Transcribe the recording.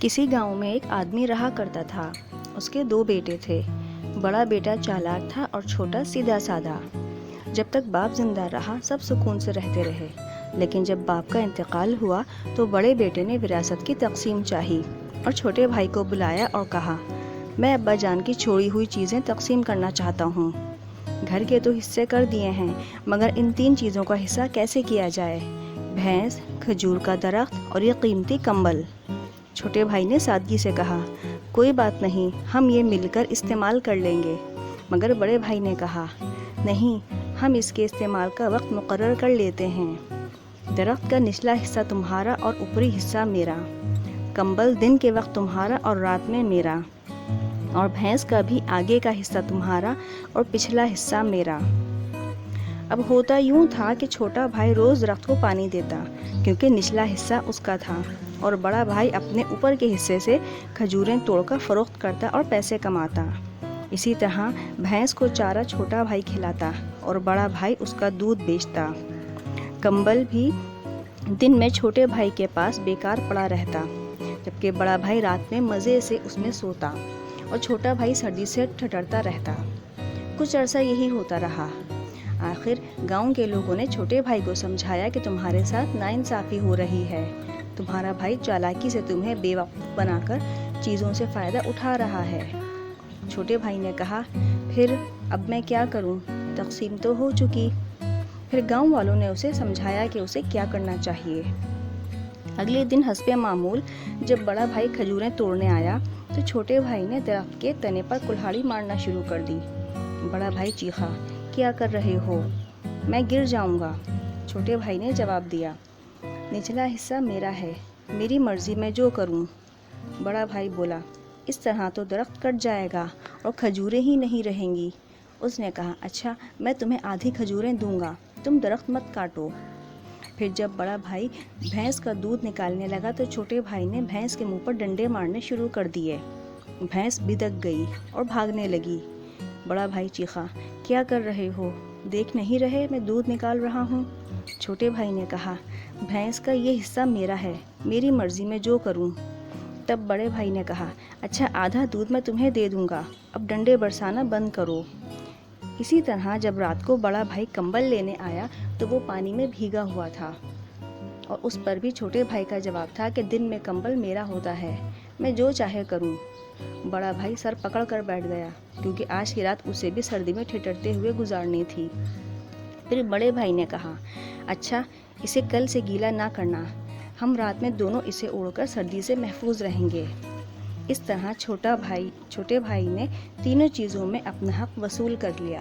کسی گاؤں میں ایک آدمی رہا کرتا تھا۔ اس کے 2 بیٹے تھے۔ بڑا بیٹا چالاک تھا اور چھوٹا سیدھا سادہ۔ جب تک باپ زندہ رہا سب سکون سے رہتے رہے، لیکن جب باپ کا انتقال ہوا تو بڑے بیٹے نے وراثت کی تقسیم چاہی اور چھوٹے بھائی کو بلایا اور کہا، میں ابا جان کی چھوڑی ہوئی چیزیں تقسیم کرنا چاہتا ہوں۔ گھر کے تو حصے کر دیے ہیں، مگر ان 3 چیزوں کا حصہ کیسے کیا جائے؟ بھینس، کھجور کا درخت اور یہ قیمتی کمبل۔ چھوٹے بھائی نے سادگی سے کہا، کوئی بات نہیں، ہم یہ مل کر استعمال کر لیں گے۔ مگر بڑے بھائی نے کہا، نہیں، ہم اس کے استعمال کا وقت مقرر کر لیتے ہیں۔ درخت کا نچلا حصہ تمہارا اور اوپری حصہ میرا، کمبل دن کے وقت تمہارا اور رات میں میرا، اور بھینس کا بھی آگے کا حصہ تمہارا اور پچھلا حصہ میرا۔ اب ہوتا یوں تھا کہ چھوٹا بھائی روز درخت کو پانی دیتا، کیونکہ نچلا حصہ اس کا تھا، اور بڑا بھائی اپنے اوپر کے حصے سے کھجوریں توڑ کر فروخت کرتا اور پیسے کماتا۔ اسی طرح بھینس کو چارہ چھوٹا بھائی کھلاتا اور بڑا بھائی اس کا دودھ بیچتا۔ کمبل بھی دن میں چھوٹے بھائی کے پاس بیکار پڑا رہتا، جبکہ بڑا بھائی رات میں مزے سے اس میں سوتا اور چھوٹا بھائی سردی سے ٹھٹرتا رہتا۔ کچھ عرصہ یہی ہوتا رہا۔ آخر گاؤں کے لوگوں نے چھوٹے بھائی کو سمجھایا کہ تمہارے ساتھ ناانصافی ہو رہی ہے، تمہارا بھائی چالاکی سے تمہیں بے وقوف بنا کر چیزوں سے فائدہ اٹھا رہا ہے۔ چھوٹے بھائی نے کہا، پھر اب میں کیا کروں؟ تقسیم تو ہو چکی۔ پھر گاؤں والوں نے اسے سمجھایا کہ اسے کیا کرنا چاہیے۔ اگلے دن حسب معمول جب بڑا بھائی کھجوریں توڑنے آیا تو چھوٹے بھائی نے درخت کے تنے پر کلہاڑی مارنا شروع کر دی۔ بڑا بھائی چیخا، کیا کر رہے ہو؟ میں گر جاؤں گا۔ چھوٹے بھائی نے جواب دیا، نچلا حصہ میرا ہے، میری مرضی میں جو کروں۔ بڑا بھائی بولا، اس طرح تو درخت کٹ جائے گا اور کھجوریں ہی نہیں رہیں گی۔ اس نے کہا، اچھا، میں تمہیں آدھی کھجوریں دوں گا، تم درخت مت کاٹو۔ پھر جب بڑا بھائی بھینس کا دودھ نکالنے لگا تو چھوٹے بھائی نے بھینس کے منہ پر ڈنڈے مارنے شروع کر دیے۔ بھینس بدک گئی اور بھاگنے لگی۔ بڑا بھائی چیخا، کیا کر رہے ہو؟ دیکھ نہیں رہے میں دودھ نکال رہا ہوں؟ چھوٹے بھائی نے کہا، بھینس کا یہ حصہ میرا ہے، میری مرضی میں جو کروں۔ تب بڑے بھائی نے کہا، اچھا، آدھا دودھ میں تمہیں دے دوں گا، اب ڈنڈے برسانا بند کرو۔ اسی طرح جب رات کو بڑا بھائی کمبل لینے آیا تو وہ پانی میں بھیگا ہوا تھا، اور اس پر بھی چھوٹے بھائی کا جواب تھا کہ دن میں کمبل میرا ہوتا ہے، میں جو چاہے کروں۔ بڑا بھائی سر پکڑ کر بیٹھ گیا، کیونکہ آج کی رات اسے بھی سردی میں ٹھٹرتے ہوئے گزارنی تھی۔ پھر بڑے بھائی نے کہا، اچھا، اسے کل سے گیلا نہ کرنا، ہم رات میں دونوں اسے اوڑھ کر سردی سے محفوظ رہیں گے۔ اس طرح چھوٹے بھائی نے تینوں چیزوں میں اپنا حق وصول کر لیا۔